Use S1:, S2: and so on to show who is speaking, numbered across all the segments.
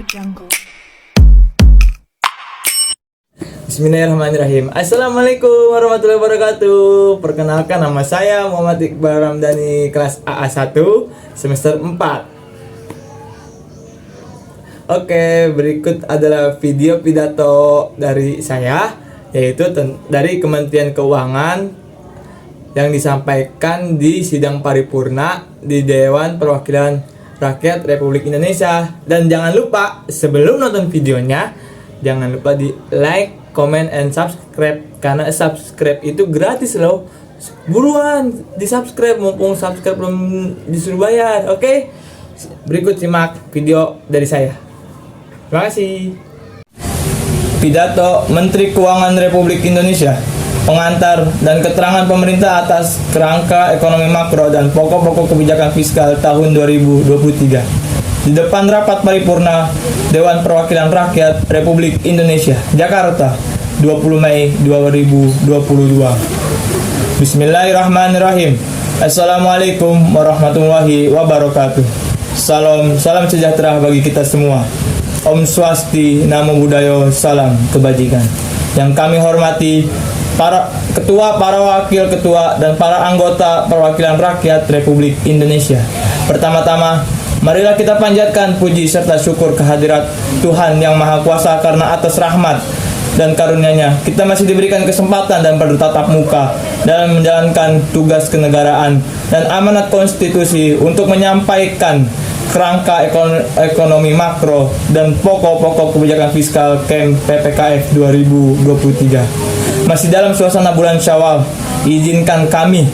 S1: Jungle.
S2: Bismillahirrahmanirrahim. Assalamualaikum warahmatullahi wabarakatuh. Perkenalkan, nama saya Muhammad Iqbal Ramdhani, kelas AA1 semester 4. Oke, berikut adalah video pidato dari saya, yaitu dari Kementerian Keuangan yang disampaikan di sidang paripurna di Dewan Perwakilan Rakyat Republik Indonesia. Dan jangan lupa, sebelum nonton videonya, jangan lupa di like, comment, and subscribe, karena subscribe itu gratis loh. Buruan di subscribe, mumpung subscribe belum disuruh bayar. Oke, berikut simak video dari saya. Terima kasih. Pidato Menteri Keuangan Republik Indonesia, pengantar dan keterangan pemerintah atas kerangka ekonomi makro dan pokok-pokok kebijakan fiskal tahun 2023 di depan rapat paripurna Dewan Perwakilan Rakyat Republik Indonesia, Jakarta, 20 Mei 2022. Bismillahirrahmanirrahim. Assalamualaikum warahmatullahi wabarakatuh. Salam sejahtera bagi kita semua. Om Swasti, Namo Buddhaya, salam kebajikan. Yang kami hormati para ketua, para wakil ketua, dan para anggota perwakilan rakyat Republik Indonesia. Pertama-tama, marilah kita panjatkan puji serta syukur kehadirat Tuhan Yang Maha Kuasa, karena atas rahmat dan karunia-Nya kita masih diberikan kesempatan dan bertatap muka dalam menjalankan tugas kenegaraan dan amanat konstitusi untuk menyampaikan kerangka ekonomi makro dan pokok-pokok kebijakan fiskal KEM PPKF 2023. Masih dalam suasana bulan Syawal, izinkan kami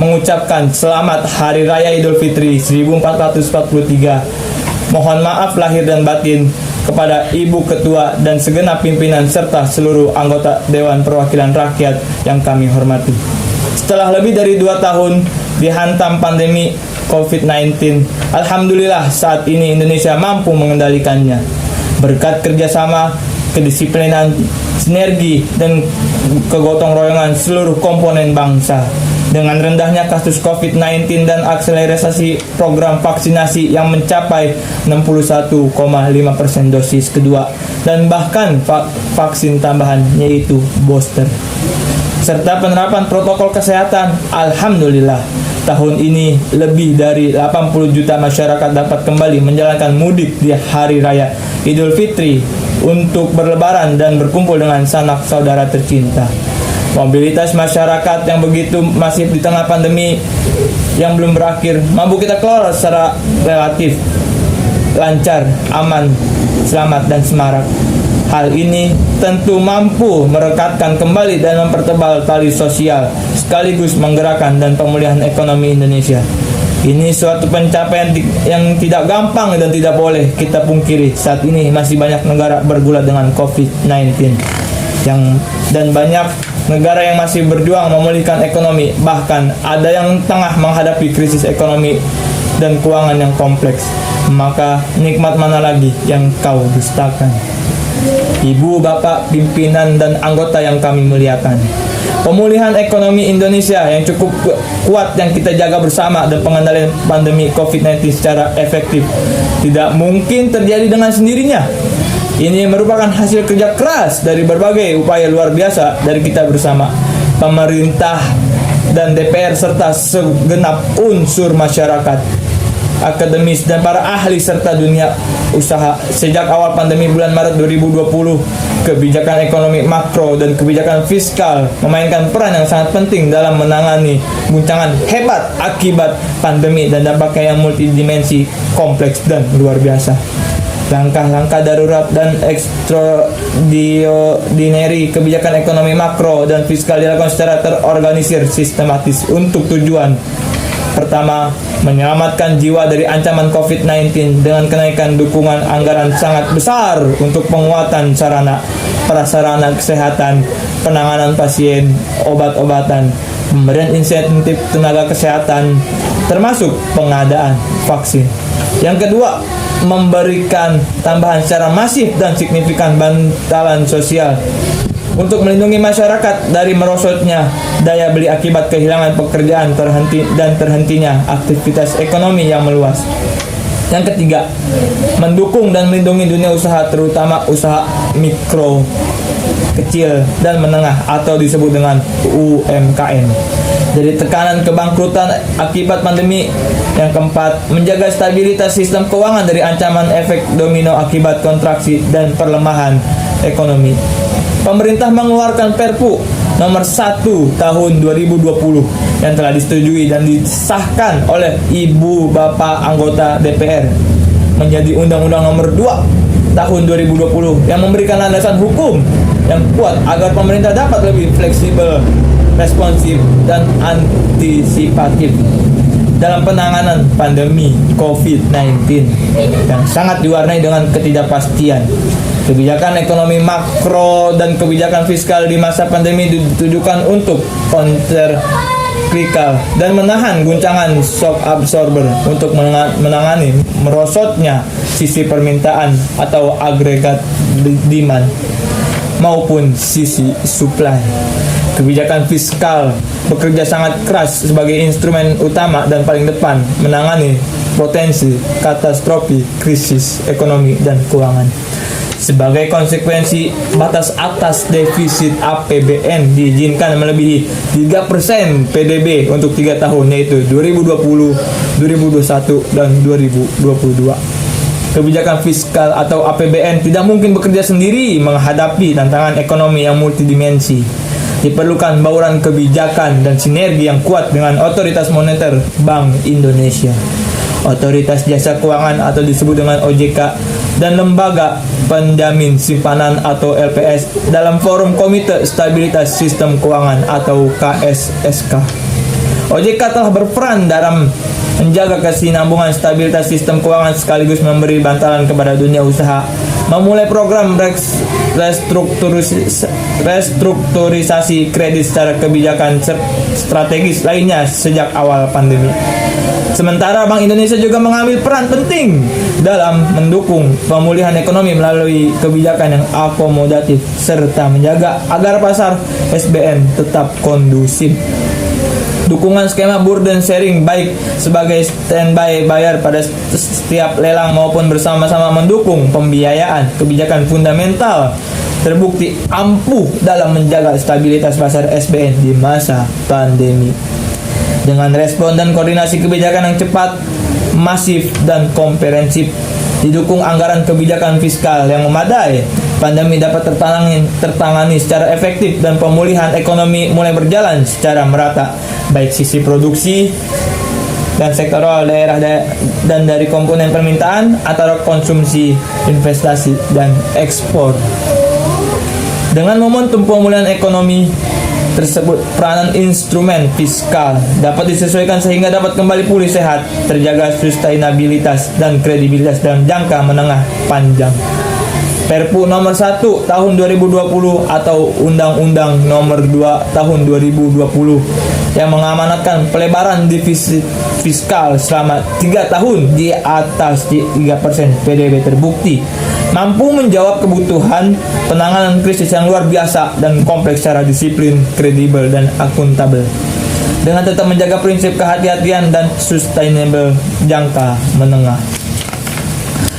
S2: mengucapkan selamat Hari Raya Idul Fitri 1443. Mohon maaf lahir dan batin kepada Ibu Ketua dan segenap pimpinan serta seluruh anggota Dewan Perwakilan Rakyat yang kami hormati. Setelah lebih dari 2 tahun dihantam pandemi COVID-19, alhamdulillah saat ini Indonesia mampu mengendalikannya. Berkat kerjasama, kedisiplinan, sinergi, dan kegotong royongan seluruh komponen bangsa, dengan rendahnya kasus COVID-19 dan akselerasi program vaksinasi yang mencapai 61,5% dosis kedua, dan bahkan vaksin tambahan yaitu booster, serta penerapan protokol kesehatan, alhamdulillah tahun ini lebih dari 80 juta masyarakat dapat kembali menjalankan mudik di Hari Raya Idul Fitri untuk berlebaran dan berkumpul dengan sanak saudara tercinta. Mobilitas masyarakat yang begitu masif di tengah pandemi yang belum berakhir mampu kita kelola secara relatif lancar, aman, selamat, dan semarak. Hal ini tentu mampu merekatkan kembali dan mempertebal tali sosial, sekaligus menggerakkan dan pemulihan ekonomi Indonesia. Ini suatu pencapaian yang tidak gampang dan tidak boleh kita pungkiri. Saat ini masih banyak negara bergulat dengan COVID-19 dan banyak negara yang masih berjuang memulihkan ekonomi. Bahkan ada yang tengah menghadapi krisis ekonomi dan keuangan yang kompleks. Maka nikmat mana lagi yang kau dustakan? Ibu, bapak, pimpinan, dan anggota yang kami muliakan, pemulihan ekonomi Indonesia yang cukup kuat yang kita jaga bersama dan pengendalian pandemi COVID-19 secara efektif tidak mungkin terjadi dengan sendirinya. Ini merupakan hasil kerja keras dari berbagai upaya luar biasa dari kita bersama, pemerintah dan DPR, serta segenap unsur masyarakat, akademis, dan para ahli serta dunia usaha. Sejak awal pandemi bulan Maret 2020, kebijakan ekonomi makro dan kebijakan fiskal memainkan peran yang sangat penting dalam menangani guncangan hebat akibat pandemi dan dampaknya yang multidimensi, kompleks, dan luar biasa. Langkah-langkah darurat dan extraordinary kebijakan ekonomi makro dan fiskal dilakukan secara terorganisir, sistematis untuk tujuan pertama, menyelamatkan jiwa dari ancaman COVID-19 dengan kenaikan dukungan anggaran sangat besar untuk penguatan sarana prasarana kesehatan, penanganan pasien, obat-obatan, pemberian insentif tenaga kesehatan, termasuk pengadaan vaksin. Yang kedua, memberikan tambahan secara masif dan signifikan bantalan sosial untuk melindungi masyarakat dari merosotnya daya beli akibat kehilangan pekerjaan terhentinya aktivitas ekonomi yang meluas. Yang ketiga, mendukung dan melindungi dunia usaha, terutama usaha mikro, kecil, dan menengah atau disebut dengan UMKM, dari tekanan kebangkrutan akibat pandemi. Yang keempat, menjaga stabilitas sistem keuangan dari ancaman efek domino akibat kontraksi dan perlemahan ekonomi. Pemerintah mengeluarkan Perpu nomor 1 tahun 2020 yang telah disetujui dan disahkan oleh Ibu Bapak anggota DPR menjadi Undang-Undang nomor 2 tahun 2020 yang memberikan landasan hukum yang kuat agar pemerintah dapat lebih fleksibel, responsif, dan antisipatif dalam penanganan pandemi COVID-19 yang sangat diwarnai dengan ketidakpastian. Kebijakan ekonomi makro dan kebijakan fiskal di masa pandemi ditujukan untuk countercyclical dan menahan guncangan shock absorber untuk menangani merosotnya sisi permintaan atau agregat demand maupun sisi supply. Kebijakan fiskal bekerja sangat keras sebagai instrumen utama dan paling depan menangani potensi katastrofi krisis ekonomi dan keuangan. Sebagai konsekuensi, batas atas defisit APBN diizinkan melebihi 3% PDB untuk 3 tahun, yaitu 2020, 2021, dan 2022. Kebijakan fiskal atau APBN tidak mungkin bekerja sendiri menghadapi tantangan ekonomi yang multidimensi. Diperlukan bauran kebijakan dan sinergi yang kuat dengan Otoritas Moneter Bank Indonesia, Otoritas Jasa Keuangan atau disebut dengan OJK, dan Lembaga Penjamin Simpanan atau LPS dalam Forum Komite Stabilitas Sistem Keuangan atau KSSK. OJK telah berperan dalam menjaga kesinambungan stabilitas sistem keuangan sekaligus memberi bantalan kepada dunia usaha, memulai program restrukturisasi kredit secara kebijakan strategis lainnya sejak awal pandemi. Sementara Bank Indonesia juga mengambil peran penting dalam mendukung pemulihan ekonomi melalui kebijakan yang akomodatif serta menjaga agar pasar SBN tetap kondusif. Dukungan skema burden sharing baik sebagai standby bayar pada setiap lelang maupun bersama-sama mendukung pembiayaan kebijakan fundamental terbukti ampuh dalam menjaga stabilitas pasar SBN di masa pandemi. Dengan respon dan koordinasi kebijakan yang cepat, masif, dan komprehensif, didukung anggaran kebijakan fiskal yang memadai, pandemi dapat tertangani secara efektif dan pemulihan ekonomi mulai berjalan secara merata, baik sisi produksi dan sektoral daerah dan dari komponen permintaan antara konsumsi, investasi, dan ekspor. Dengan momentum pemulihan ekonomi tersebut, peranan instrumen fiskal dapat disesuaikan sehingga dapat kembali pulih sehat, terjaga sustainabilitas dan kredibilitas dalam jangka menengah panjang. Perpu nomor 1 tahun 2020 atau Undang-Undang nomor 2 tahun 2020 yang mengamanatkan pelebaran defisit fiskal selama 3 tahun di atas 3% PDB terbukti mampu menjawab kebutuhan penanganan krisis yang luar biasa dan kompleks secara disiplin, kredibel, dan akuntabel dengan tetap menjaga prinsip kehati-hatian dan sustainable jangka menengah.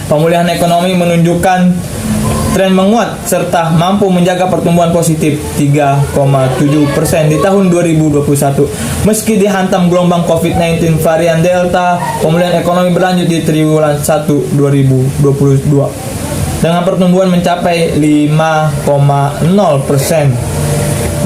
S2: Pemulihan ekonomi menunjukkan tren menguat serta mampu menjaga pertumbuhan positif 3,7% di tahun 2021. Meski dihantam gelombang COVID-19 varian Delta, pemulihan ekonomi berlanjut di triwulan 1 2022 dengan pertumbuhan mencapai 5,0%.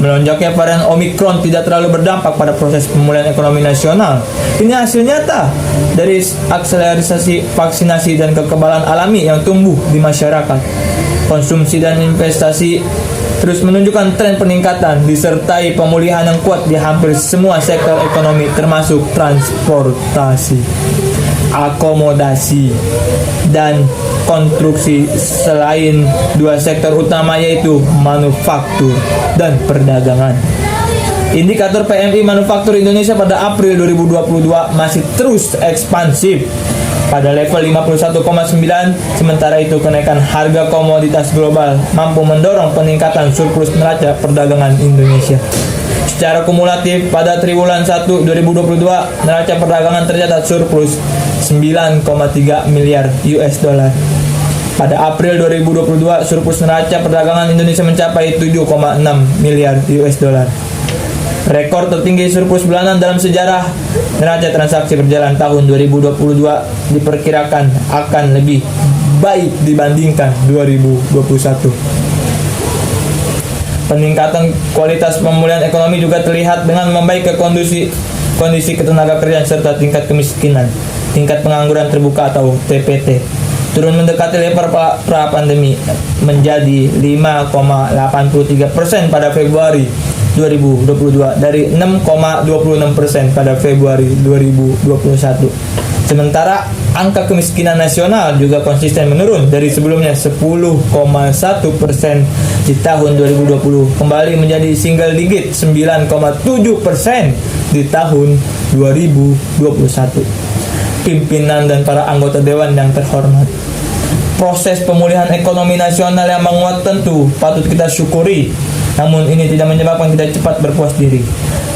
S2: Melonjaknya varian Omicron tidak terlalu berdampak pada proses pemulihan ekonomi nasional. Ini hasil nyata dari akselerasi vaksinasi dan kekebalan alami yang tumbuh di masyarakat. Konsumsi dan investasi terus menunjukkan tren peningkatan disertai pemulihan yang kuat di hampir semua sektor ekonomi termasuk transportasi, akomodasi, dan konstruksi selain dua sektor utama yaitu manufaktur dan perdagangan. Indikator PMI Manufaktur Indonesia pada April 2022 masih terus ekspansif pada level 51,9, sementara itu kenaikan harga komoditas global mampu mendorong peningkatan surplus neraca perdagangan Indonesia. Secara kumulatif pada triwulan 1 2022 neraca perdagangan tercatat surplus 9,3 miliar US dollar. Pada April 2022, surplus neraca perdagangan Indonesia mencapai 7,6 miliar US dollar. Rekor tertinggi surplus bulanan dalam sejarah neraca transaksi berjalan tahun 2022 diperkirakan akan lebih baik dibandingkan 2021. Peningkatan kualitas pemulihan ekonomi juga terlihat dengan membaik ke kondisi ketenaga kerjaan serta tingkat kemiskinan. Tingkat pengangguran terbuka atau TPT turun mendekati level pra-pandemi menjadi 5,83% pada Februari 2022 dari 6,26% pada Februari 2021. Sementara angka kemiskinan nasional juga konsisten menurun dari sebelumnya 10,1% di tahun 2020 kembali menjadi single digit 9,7% di tahun 2021. Pimpinan dan para anggota dewan yang terhormat, proses pemulihan ekonomi nasional yang menguat tentu patut kita syukuri. Namun ini tidak menyebabkan kita cepat berpuas diri.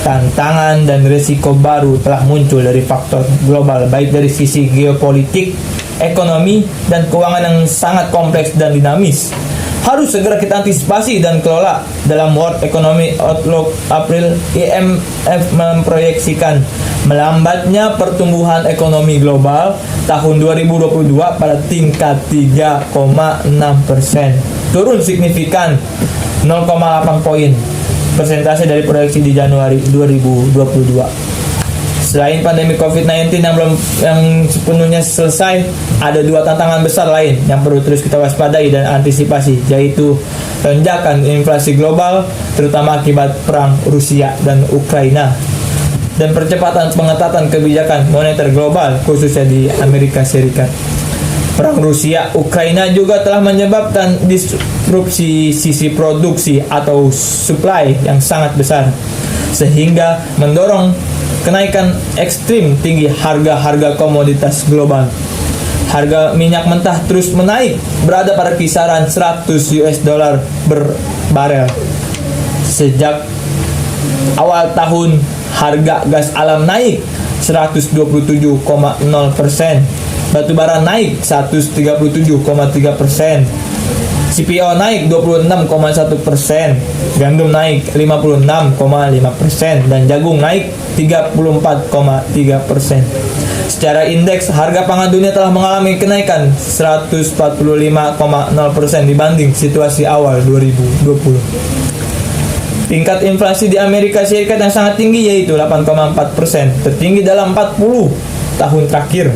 S2: Tantangan dan risiko baru telah muncul dari faktor global, baik dari sisi geopolitik, ekonomi, dan keuangan yang sangat kompleks dan dinamis. Harus segera kita antisipasi dan kelola. Dalam World Economic Outlook April, IMF memproyeksikan melambatnya pertumbuhan ekonomi global tahun 2022 pada tingkat 3,6%, turun signifikan 0,8 poin persentase dari proyeksi di Januari 2022. Selain pandemi COVID-19 yang sepenuhnya selesai, ada dua tantangan besar lain yang perlu terus kita waspadai dan antisipasi, yaitu lonjakan inflasi global, terutama akibat perang Rusia dan Ukraina, dan percepatan pengetatan kebijakan moneter global, khususnya di Amerika Serikat. Perang Rusia-Ukraina juga telah menyebabkan disrupsi sisi produksi atau supply yang sangat besar, sehingga mendorong kenaikan ekstrim tinggi harga-harga komoditas global. Harga minyak mentah terus menaik, berada pada kisaran 100 US dollar per barel. Sejak awal tahun, harga gas alam naik 127,0%, batubara naik 137,3%, CPO naik 26,1%, gandum naik 56,5%, dan jagung naik 34,3%. Secara indeks, harga pangan dunia telah mengalami kenaikan 145,0% dibanding situasi awal 2020. Tingkat inflasi di Amerika Serikat yang sangat tinggi, yaitu 8,4%, tertinggi dalam 40 tahun terakhir,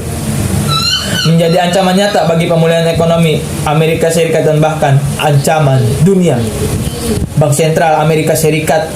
S2: menjadi ancaman nyata bagi pemulihan ekonomi Amerika Serikat dan bahkan ancaman dunia. Bank Sentral Amerika Serikat,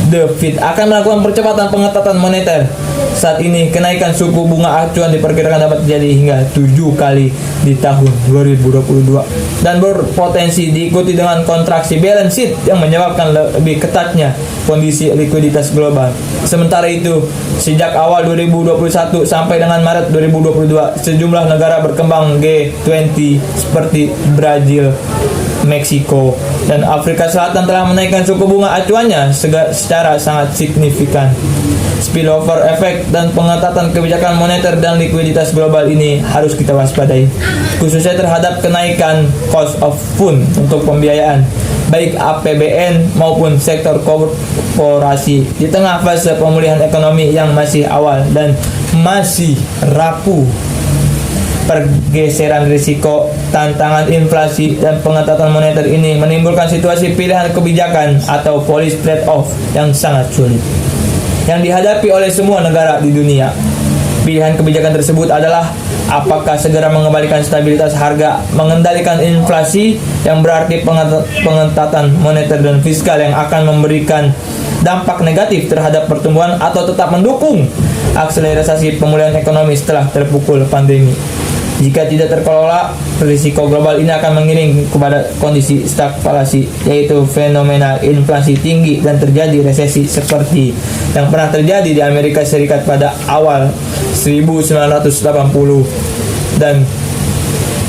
S2: The Fed, akan melakukan percepatan pengetatan moneter. Saat ini kenaikan suku bunga acuan diperkirakan dapat terjadi hingga 7 kali di tahun 2022 dan berpotensi diikuti dengan kontraksi balance sheet yang menyebabkan lebih ketatnya kondisi likuiditas global. Sementara itu, sejak awal 2021 sampai dengan Maret 2022, sejumlah negara berkembang G20 seperti Brazil, Meksiko, dan Afrika Selatan telah menaikkan suku bunga acuannya secara sangat signifikan. Spillover efek dan pengetatan kebijakan moneter dan likuiditas global ini harus kita waspadai, khususnya terhadap kenaikan cost of fund untuk pembiayaan, baik APBN maupun sektor korporasi di tengah fase pemulihan ekonomi yang masih awal dan masih rapuh. Pergeseran risiko, tantangan inflasi, dan pengetatan moneter ini menimbulkan situasi pilihan kebijakan atau policy trade-off yang sangat sulit yang dihadapi oleh semua negara di dunia. Pilihan kebijakan tersebut adalah apakah segera mengembalikan stabilitas harga, mengendalikan inflasi yang berarti pengetatan moneter dan fiskal yang akan memberikan dampak negatif terhadap pertumbuhan, atau tetap mendukung akselerasi pemulihan ekonomi setelah terpukul pandemi. Jika tidak terkelola, risiko global ini akan mengiring kepada kondisi stagflasi, yaitu fenomena inflasi tinggi dan terjadi resesi seperti yang pernah terjadi di Amerika Serikat pada awal 1980 dan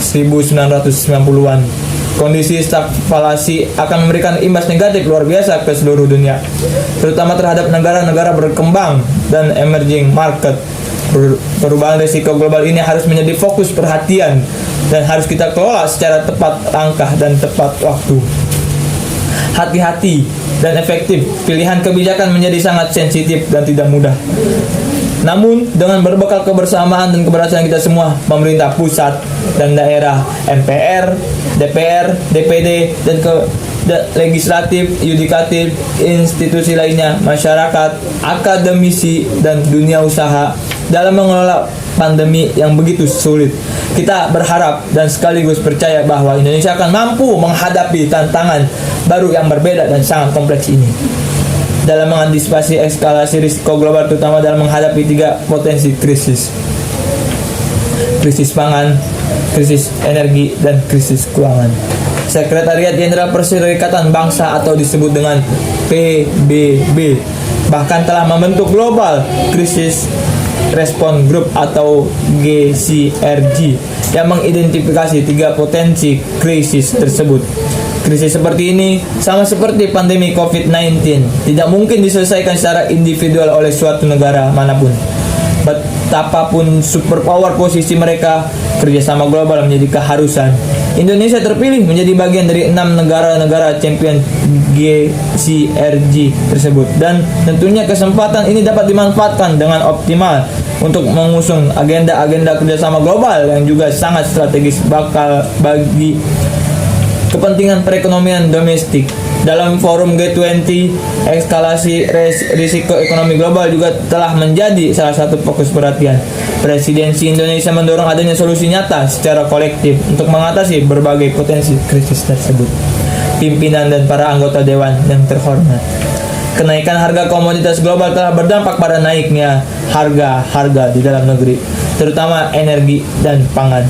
S2: 1990-an. Kondisi stagflasi akan memberikan imbas negatif luar biasa ke seluruh dunia, terutama terhadap negara-negara berkembang dan emerging market, Perubahan risiko global ini harus menjadi fokus perhatian dan harus kita kelola secara tepat langkah dan tepat waktu. Hati-hati dan efektif, pilihan kebijakan menjadi sangat sensitif dan tidak mudah. Namun, dengan berbekal kebersamaan dan keberhasilan kita semua, pemerintah pusat dan daerah, MPR, DPR, DPD, dan legislatif, yudikatif, institusi lainnya, masyarakat, akademisi, dan dunia usaha dalam mengelola pandemi yang begitu sulit. Kita berharap dan sekaligus percaya bahwa Indonesia akan mampu menghadapi tantangan baru yang berbeda dan sangat kompleks ini. Dalam mengantisipasi eskalasi risiko global, terutama dalam menghadapi 3 potensi krisis: krisis pangan, krisis energi, dan krisis keuangan. Sekretariat Jenderal Perserikatan Bangsa atau disebut dengan PBB bahkan telah membentuk Global Crisis Response Group atau GCRG yang mengidentifikasi 3 potensi krisis tersebut. Krisis seperti ini sama seperti pandemi COVID-19, tidak mungkin diselesaikan secara individual oleh suatu negara manapun. Betapapun superpower posisi mereka, kerjasama global menjadi keharusan. Indonesia terpilih menjadi bagian dari 6 negara-negara champion GCRG tersebut, dan tentunya kesempatan ini dapat dimanfaatkan dengan optimal untuk mengusung agenda-agenda kerjasama global yang juga sangat strategis bakal bagi kepentingan perekonomian domestik. Dalam forum G20, eskalasi risiko ekonomi global juga telah menjadi salah satu fokus perhatian. Presidensi Indonesia mendorong adanya solusi nyata secara kolektif untuk mengatasi berbagai potensi krisis tersebut. Pimpinan dan para anggota dewan yang terhormat, kenaikan harga komoditas global telah berdampak pada naiknya harga-harga di dalam negeri, terutama energi dan pangan.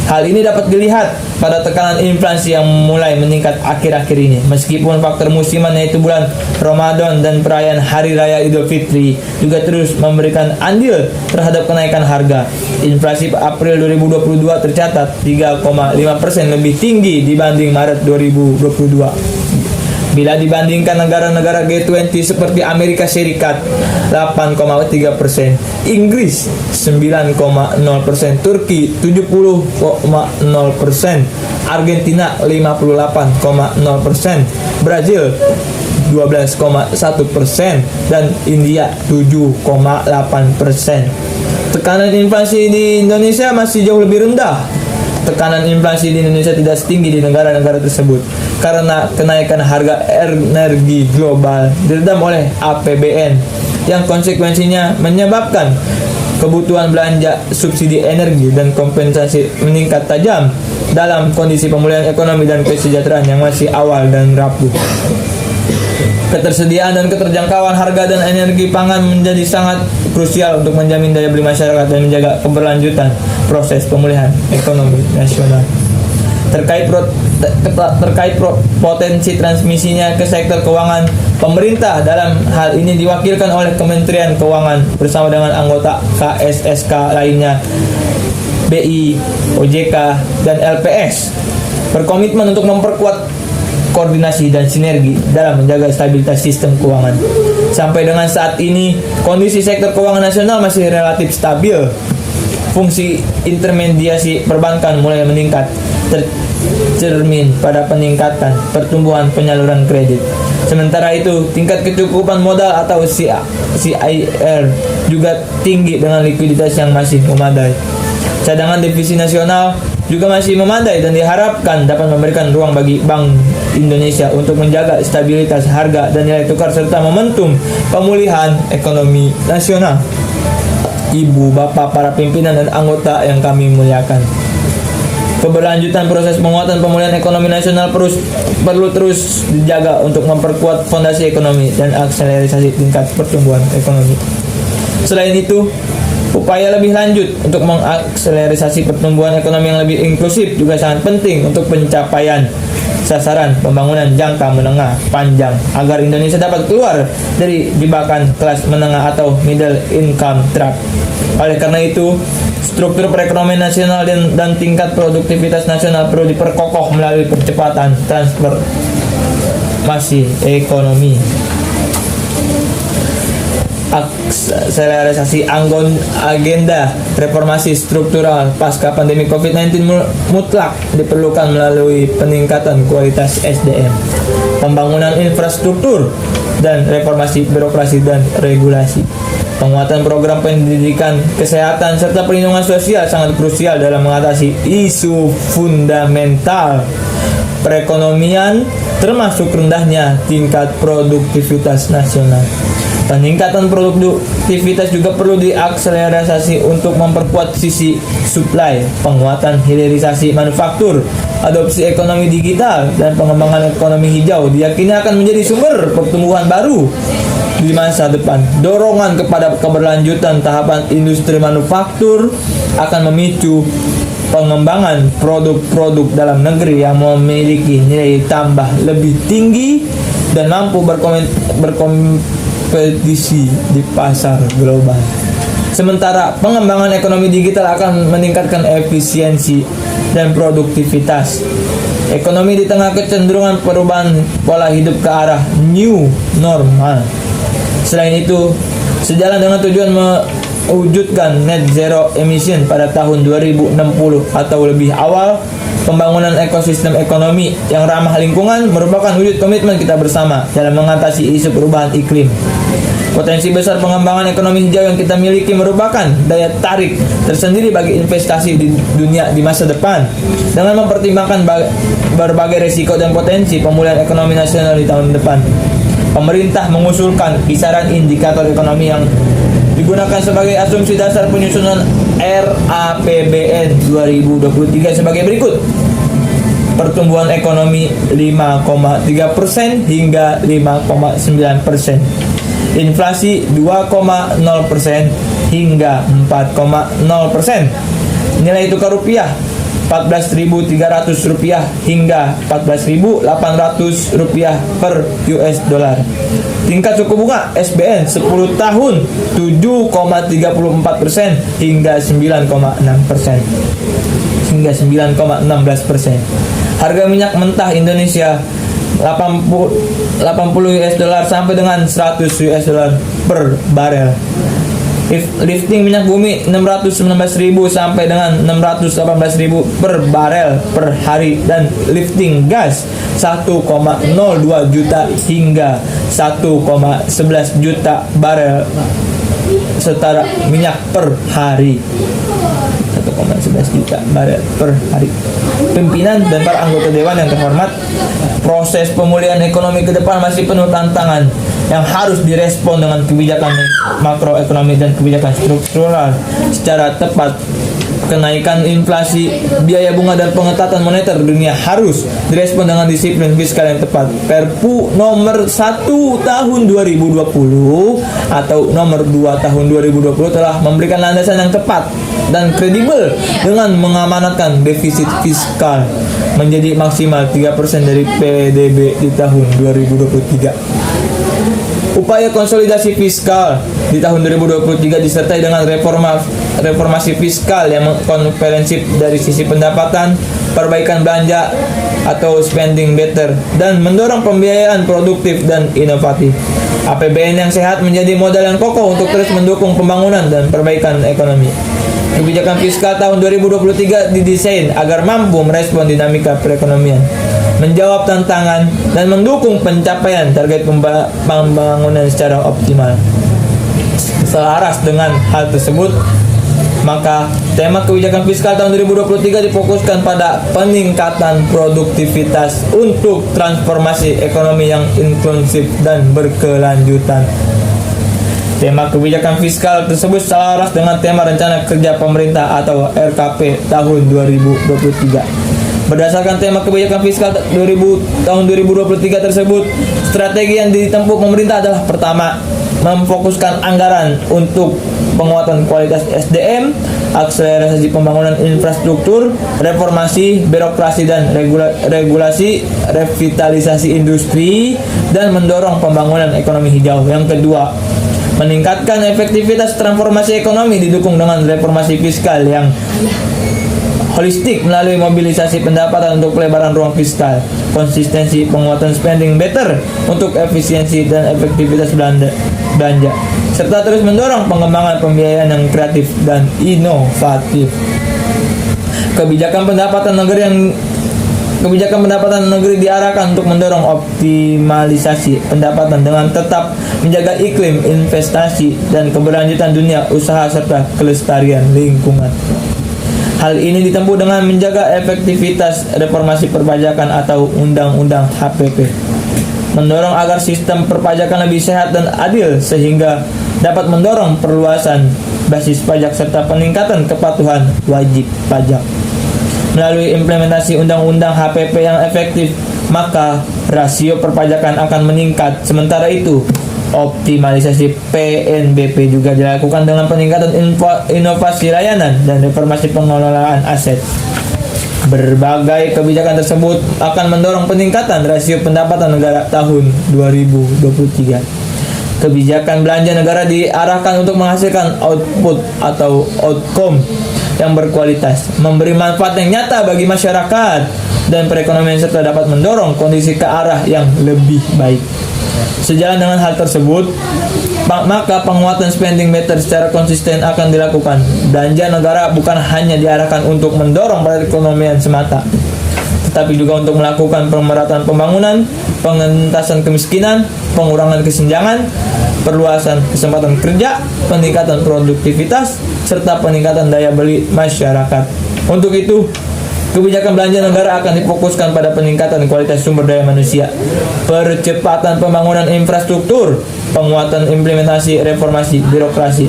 S2: Hal ini dapat dilihat pada tekanan inflasi yang mulai meningkat akhir-akhir ini. Meskipun faktor musiman yaitu bulan Ramadan dan perayaan Hari Raya Idul Fitri juga terus memberikan andil terhadap kenaikan harga. Inflasi April 2022 tercatat 3,5% lebih tinggi dibanding Maret 2022. Bila dibandingkan negara-negara G20 seperti Amerika Serikat 8,3%, Inggris 9,0%, Turki 70,0%, Argentina 58,0%, Brazil 12,1%, dan India 7,8%. Tekanan inflasi di Indonesia masih jauh lebih rendah. Tekanan inflasi di Indonesia tidak setinggi di negara-negara tersebut karena kenaikan harga energi global diredam oleh APBN yang konsekuensinya menyebabkan kebutuhan belanja subsidi energi dan kompensasi meningkat tajam dalam kondisi pemulihan ekonomi dan kesejahteraan yang masih awal dan rapuh. Ketersediaan dan keterjangkauan harga dan energi pangan menjadi sangat krusial untuk menjamin daya beli masyarakat dan menjaga keberlanjutan proses pemulihan ekonomi nasional. Terkait potensi transmisinya ke sektor keuangan, pemerintah dalam hal ini diwakilkan oleh Kementerian Keuangan bersama dengan anggota KSSK lainnya, BI, OJK, dan LPS berkomitmen untuk memperkuat koordinasi dan sinergi dalam menjaga stabilitas sistem keuangan. Sampai dengan saat ini, kondisi sektor keuangan nasional masih relatif stabil. Fungsi intermediasi perbankan mulai meningkat, tercermin pada peningkatan pertumbuhan penyaluran kredit. Sementara itu, tingkat kecukupan modal atau CIR juga tinggi dengan likuiditas yang masih memadai. Cadangan devisa nasional juga masih memadai dan diharapkan dapat memberikan ruang bagi Bank Indonesia untuk menjaga stabilitas harga dan nilai tukar serta momentum pemulihan ekonomi nasional. Ibu, bapak, para pimpinan dan anggota yang kami muliakan, keberlanjutan proses penguatan pemulihan ekonomi nasional perlu terus dijaga untuk memperkuat fondasi ekonomi dan akselerasi tingkat pertumbuhan ekonomi. Selain itu, upaya lebih lanjut untuk mengakselerasi pertumbuhan ekonomi yang lebih inklusif juga sangat penting untuk pencapaian sasaran pembangunan jangka menengah panjang agar Indonesia dapat keluar dari jebakan kelas menengah atau middle income trap. Oleh karena itu, struktur perekonomian nasional dan tingkat produktivitas nasional perlu diperkokoh melalui percepatan transformasi ekonomi. akselerasi agenda reformasi struktural pasca pandemi COVID-19 mutlak diperlukan melalui peningkatan kualitas SDM, pembangunan infrastruktur, dan reformasi birokrasi dan regulasi. Penguatan program pendidikan, kesehatan, serta perlindungan sosial sangat krusial dalam mengatasi isu fundamental perekonomian, termasuk rendahnya tingkat produktivitas nasional. Peningkatan produktivitas juga perlu diakselerasi untuk memperkuat sisi supply, penguatan hilirisasi manufaktur, adopsi ekonomi digital, dan pengembangan ekonomi hijau diyakini akan menjadi sumber pertumbuhan baru di masa depan. Dorongan kepada keberlanjutan tahapan industri manufaktur akan memicu pengembangan produk-produk dalam negeri yang memiliki nilai tambah lebih tinggi dan mampu berkompetisi di pasar global. Sementara pengembangan ekonomi digital akan meningkatkan efisiensi dan produktivitas ekonomi di tengah kecenderungan perubahan pola hidup ke arah new normal. Selain itu, sejalan dengan tujuan mewujudkan net zero emission pada tahun 2060 atau lebih awal, pembangunan ekosistem ekonomi yang ramah lingkungan merupakan wujud komitmen kita bersama dalam mengatasi isu perubahan iklim. Potensi besar pengembangan ekonomi hijau yang kita miliki merupakan daya tarik tersendiri bagi investasi di dunia di masa depan. Dengan mempertimbangkan berbagai risiko dan potensi pemulihan ekonomi nasional di tahun depan, pemerintah mengusulkan kisaran indikator ekonomi yang digunakan sebagai asumsi dasar penyusunan RAPBN 2023 sebagai berikut. Pertumbuhan ekonomi 5,3% hingga 5,9%. Inflasi 2,0% hingga 4,0%. Nilai tukar rupiah Rp14.300 hingga Rp14.800 per US dollar. Tingkat suku bunga SBN 10 tahun 7,34% hingga 9,6% hingga 9,16%. Harga minyak mentah Indonesia 80 US dollar sampai dengan 100 US dollar per barel. Lifting minyak bumi 619.000 sampai dengan 618.000 per barel per hari, dan lifting gas 1,02 juta hingga 1,11 juta barel setara minyak per hari. 1,11 juta barel per hari. Pimpinan dan para anggota dewan yang terhormat, proses pemulihan ekonomi ke depan masih penuh tantangan yang harus direspon dengan kebijakan makroekonomi dan kebijakan struktural secara tepat. Kenaikan inflasi, biaya bunga, dan pengetatan moneter dunia harus direspon dengan disiplin fiskal yang tepat. Perpu nomor 1 tahun 2020 atau nomor 2 tahun 2020 telah memberikan landasan yang tepat dan kredibel dengan mengamanatkan defisit fiskal menjadi maksimal 3% dari PDB di tahun 2023. Upaya konsolidasi fiskal di tahun 2023 disertai dengan reformasi fiskal yang komprehensif dari sisi pendapatan, perbaikan belanja atau spending better, dan mendorong pembiayaan produktif dan inovatif. APBN yang sehat menjadi modal yang kokoh untuk terus mendukung pembangunan dan perbaikan ekonomi. Kebijakan fiskal tahun 2023 didesain agar mampu merespon dinamika perekonomian, menjawab tantangan, dan mendukung pencapaian target pembangunan secara optimal. Selaras dengan hal tersebut, maka tema kebijakan fiskal tahun 2023 difokuskan pada peningkatan produktivitas untuk transformasi ekonomi yang inklusif dan berkelanjutan. Tema kebijakan fiskal tersebut selaras dengan tema Rencana Kerja Pemerintah atau RKP tahun 2023. Berdasarkan tema kebijakan fiskal tahun 2023 tersebut, strategi yang ditempuh pemerintah adalah: pertama, memfokuskan anggaran untuk penguatan kualitas SDM, akselerasi pembangunan infrastruktur, reformasi birokrasi dan regulasi, revitalisasi industri, dan mendorong pembangunan ekonomi hijau. Yang kedua, meningkatkan efektivitas transformasi ekonomi didukung dengan reformasi fiskal yang holistik melalui mobilisasi pendapatan untuk pelebaran ruang fiskal, konsistensi penguatan spending better untuk efisiensi dan efektivitas belanja, serta terus mendorong pengembangan pembiayaan yang kreatif dan inovatif. Kebijakan pendapatan negeri diarahkan untuk mendorong optimalisasi pendapatan dengan tetap menjaga iklim investasi dan keberlanjutan dunia usaha serta kelestarian lingkungan. Hal ini ditempuh dengan menjaga efektivitas reformasi perpajakan atau Undang-Undang HPP, mendorong agar sistem perpajakan lebih sehat dan adil sehingga dapat mendorong perluasan basis pajak serta peningkatan kepatuhan wajib pajak. Melalui implementasi Undang-Undang HPP yang efektif, maka rasio perpajakan akan meningkat. Sementara itu, optimalisasi PNBP juga dilakukan dengan peningkatan inovasi layanan dan reformasi pengelolaan aset. Berbagai kebijakan tersebut akan mendorong peningkatan rasio pendapatan negara tahun 2023. Kebijakan belanja negara diarahkan untuk menghasilkan output atau outcome yang berkualitas, memberi manfaat yang nyata bagi masyarakat dan perekonomian serta dapat mendorong kondisi ke arah yang lebih baik. Sejalan dengan hal tersebut, maka penguatan spending better secara konsisten akan dilakukan. Belanja negara bukan hanya diarahkan untuk mendorong perekonomian semata, tetapi juga untuk melakukan pemerataan pembangunan, pengentasan kemiskinan, pengurangan kesenjangan, perluasan kesempatan kerja, peningkatan produktivitas, serta peningkatan daya beli masyarakat. Untuk itu, kebijakan belanja negara akan difokuskan pada peningkatan kualitas sumber daya manusia, percepatan pembangunan infrastruktur, penguatan implementasi reformasi birokrasi,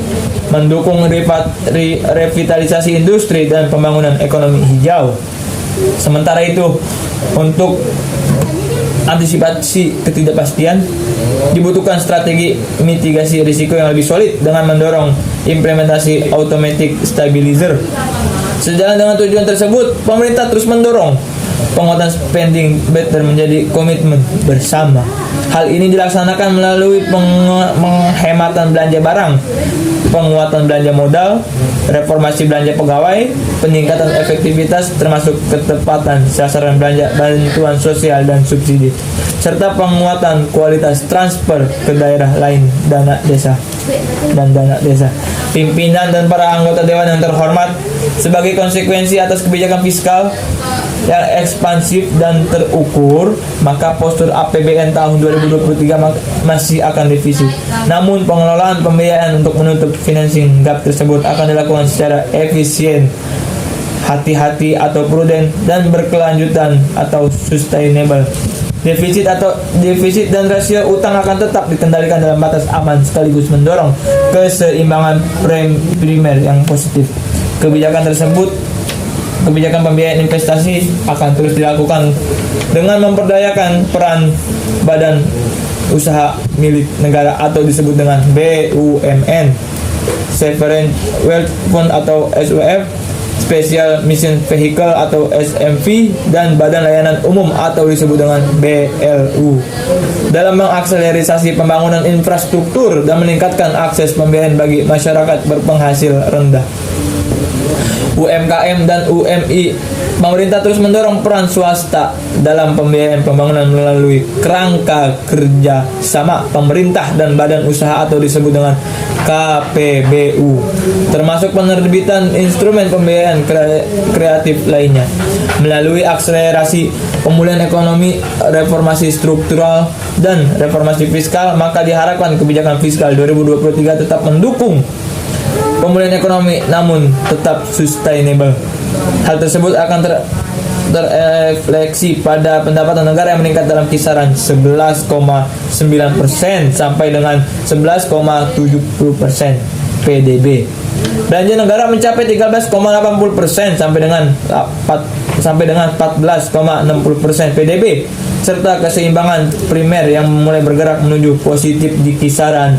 S2: mendukung revitalisasi industri dan pembangunan ekonomi hijau. Sementara itu, untuk antisipasi ketidakpastian, dibutuhkan strategi mitigasi risiko yang lebih solid dengan mendorong implementasi automatic stabilizer. Sejalan dengan tujuan tersebut, pemerintah terus mendorong penguatan spending better menjadi komitmen bersama. Hal ini dilaksanakan melalui penghematan belanja barang, penguatan belanja modal, reformasi belanja pegawai, peningkatan efektivitas termasuk ketepatan sasaran belanja bantuan sosial dan subsidi, serta penguatan kualitas transfer ke daerah lain dana desa. Pimpinan dan para anggota dewan yang terhormat, sebagai konsekuensi atas kebijakan fiskal yang ekspansif dan terukur, maka postur APBN tahun 2023 masih akan defisit. Namun pengelolaan pembiayaan untuk menutup financing gap tersebut akan dilakukan secara efisien, hati-hati atau prudent, dan berkelanjutan atau sustainable. Defisit dan rasio utang akan tetap dikendalikan dalam batas aman sekaligus mendorong keseimbangan primer yang positif. Kebijakan pembiayaan investasi akan terus dilakukan dengan memperdayakan peran badan usaha milik negara atau disebut dengan BUMN, Sovereign Wealth Fund atau SWF, Special Mission Vehicle atau SMV, dan Badan Layanan Umum atau disebut dengan BLU dalam mengakselerasi pembangunan infrastruktur dan meningkatkan akses pembiayaan bagi masyarakat berpenghasil rendah. UMKM dan UMI, pemerintah terus mendorong peran swasta dalam pembiayaan pembangunan melalui kerangka kerja sama pemerintah dan badan usaha atau disebut dengan KPBU, termasuk penerbitan instrumen pembiayaan kreatif lainnya. Melalui akselerasi pemulihan ekonomi, reformasi struktural, dan reformasi fiskal, maka diharapkan kebijakan fiskal 2023 tetap mendukung pemulihan ekonomi namun tetap sustainable. Hal tersebut akan terrefleksi pada pendapatan negara yang meningkat dalam kisaran 11,9% sampai dengan 11,70% PDB. Belanja negara mencapai 13,80% sampai dengan 14,60% PDB, serta keseimbangan primer yang mulai bergerak menuju positif di kisaran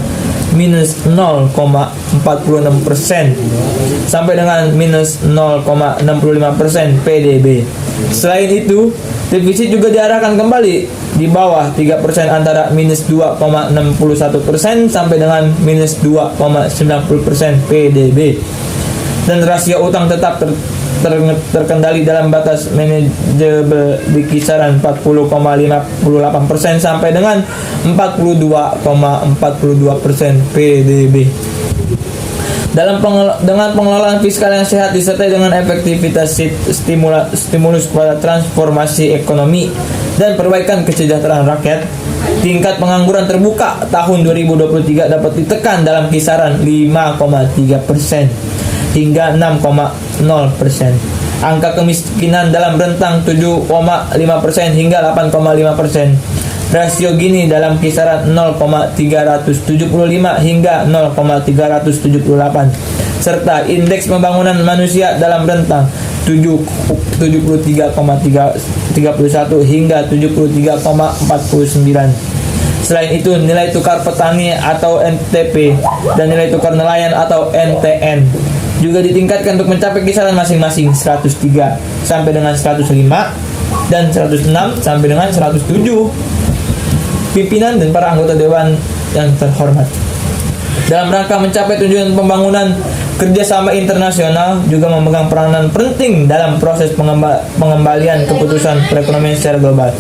S2: minus 0,46% sampai dengan minus 0,65% PDB. Selain itu, defisit juga diarahkan kembali di bawah 3% antara minus 2,61% sampai dengan minus 2,90% PDB. Dan rasio utang tetap terkendali dalam batas manajeble di kisaran 40,58% sampai dengan 42,42% PDB. Dengan pengelolaan fiskal yang sehat disertai dengan efektivitas stimulus kepada transformasi ekonomi dan perbaikan kesejahteraan rakyat, tingkat pengangguran terbuka tahun 2023 dapat ditekan dalam kisaran 5,3% hingga 6,0%. Angka kemiskinan dalam rentang 7,5% hingga 8,5%. Rasio Gini dalam kisaran 0,375 hingga 0,378, serta indeks pembangunan manusia dalam rentang 73,31 hingga 73,49. Selain itu, nilai tukar petani atau NTP dan nilai tukar nelayan atau NTN juga ditingkatkan untuk mencapai kisaran masing-masing 103 sampai dengan 105 dan 106 sampai dengan 107. Pimpinan dan para anggota dewan yang terhormat, dalam rangka mencapai tujuan pembangunan, kerjasama internasional juga memegang peranan penting dalam proses pengembalian keputusan perekonomian secara global.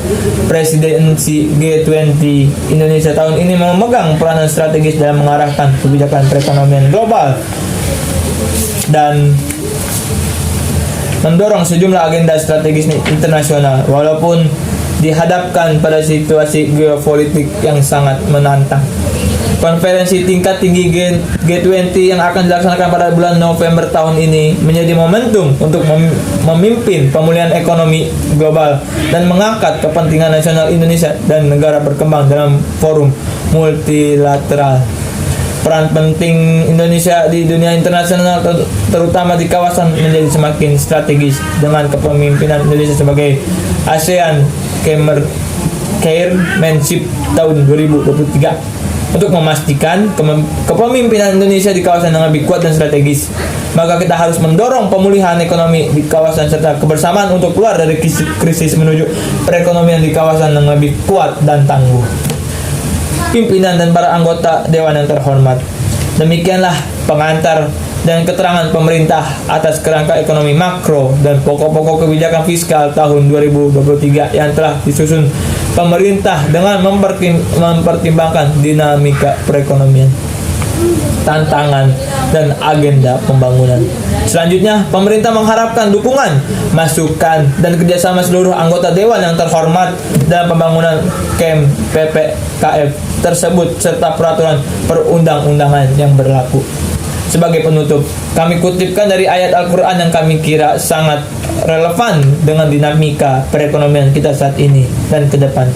S2: Presidensi G20 Indonesia tahun ini memegang peranan strategis dalam mengarahkan kebijakan perekonomian global dan mendorong sejumlah agenda strategis internasional walaupun dihadapkan pada situasi geopolitik yang sangat menantang. Konferensi tingkat tinggi G20 yang akan dilaksanakan pada bulan November tahun ini menjadi momentum untuk memimpin pemulihan ekonomi global dan mengangkat kepentingan nasional Indonesia dan negara berkembang dalam forum multilateral. Peran penting Indonesia di dunia internasional, terutama di kawasan, menjadi semakin strategis dengan kepemimpinan Indonesia sebagai ASEAN Chairmanship tahun 2023. Untuk memastikan kepemimpinan Indonesia di kawasan yang lebih kuat dan strategis, maka kita harus mendorong pemulihan ekonomi di kawasan serta kebersamaan untuk keluar dari krisis menuju perekonomian di kawasan yang lebih kuat dan tangguh. Pimpinan dan para anggota dewan yang terhormat, demikianlah pengantar dan keterangan pemerintah atas kerangka ekonomi makro dan pokok-pokok kebijakan fiskal tahun 2023 yang telah disusun pemerintah dengan mempertimbangkan dinamika perekonomian, tantangan, dan agenda pembangunan. Selanjutnya, pemerintah mengharapkan dukungan, masukan, dan kerjasama seluruh anggota dewan yang terhormat dalam pembangunan KEM PPKF tersebut serta peraturan perundang-undangan yang berlaku. Sebagai penutup, kami kutipkan dari ayat Al-Quran yang kami kira sangat relevan dengan dinamika perekonomian kita saat ini dan ke depan,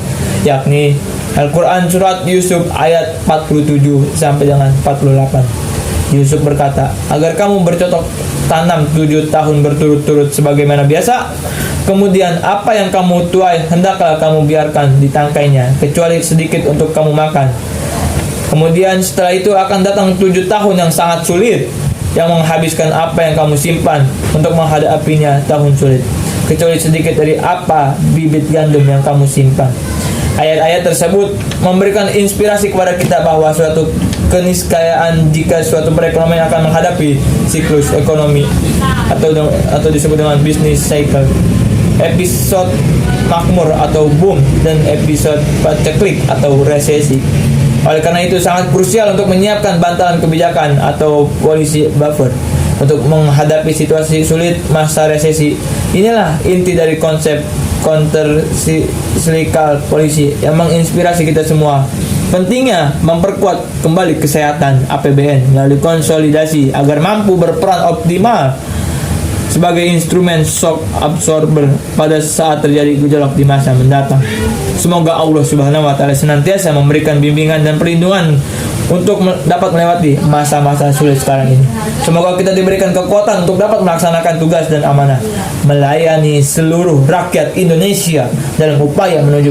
S2: yakni Al-Quran surat Yusuf ayat 47 sampai dengan 48. Yusuf berkata, agar kamu bercocok tanam 7 tahun berturut-turut sebagaimana biasa, kemudian apa yang kamu tuai hendaklah kamu biarkan di tangkainya, kecuali sedikit untuk kamu makan. Kemudian setelah itu akan datang 7 tahun yang sangat sulit, yang menghabiskan apa yang kamu simpan untuk menghadapinya tahun sulit, kecuali sedikit dari apa bibit gandum yang kamu simpan. Ayat-ayat tersebut memberikan inspirasi kepada kita bahwa suatu keniscayaan jika suatu perekonomian akan menghadapi siklus ekonomi atau disebut dengan business cycle, episode makmur atau boom, dan episode paceklik atau resesi. Oleh karena itu sangat krusial untuk menyiapkan bantalan kebijakan atau policy buffer untuk menghadapi situasi sulit masa resesi. Inilah inti dari konsep counter cyclical policy yang menginspirasi kita semua. Pentingnya memperkuat kembali kesehatan APBN melalui konsolidasi agar mampu berperan optimal sebagai instrumen shock absorber pada saat terjadi gejolak di masa mendatang. Semoga Allah Subhanahu wa taala senantiasa memberikan bimbingan dan perlindungan untuk dapat melewati masa-masa sulit sekarang ini. Semoga kita diberikan kekuatan untuk dapat melaksanakan tugas dan amanah melayani seluruh rakyat Indonesia dalam upaya menuju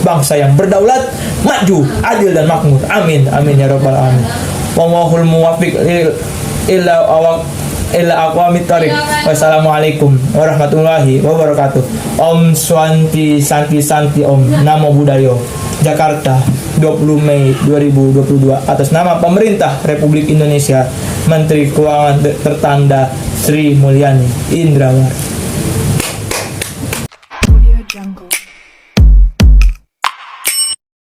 S2: bangsa yang berdaulat, maju, adil dan makmur. Amin, amin ya rabbal alamin. Wallahul muwaffiq illa aqwamit thariq. Wassalamualaikum warahmatullahi wabarakatuh. Om Swanti Santi Santi Om. Namo Buddhaya. Jakarta, 20 Mei 2022. Atas nama Pemerintah Republik Indonesia, Menteri Keuangan tertanda Sri Mulyani Indrawati.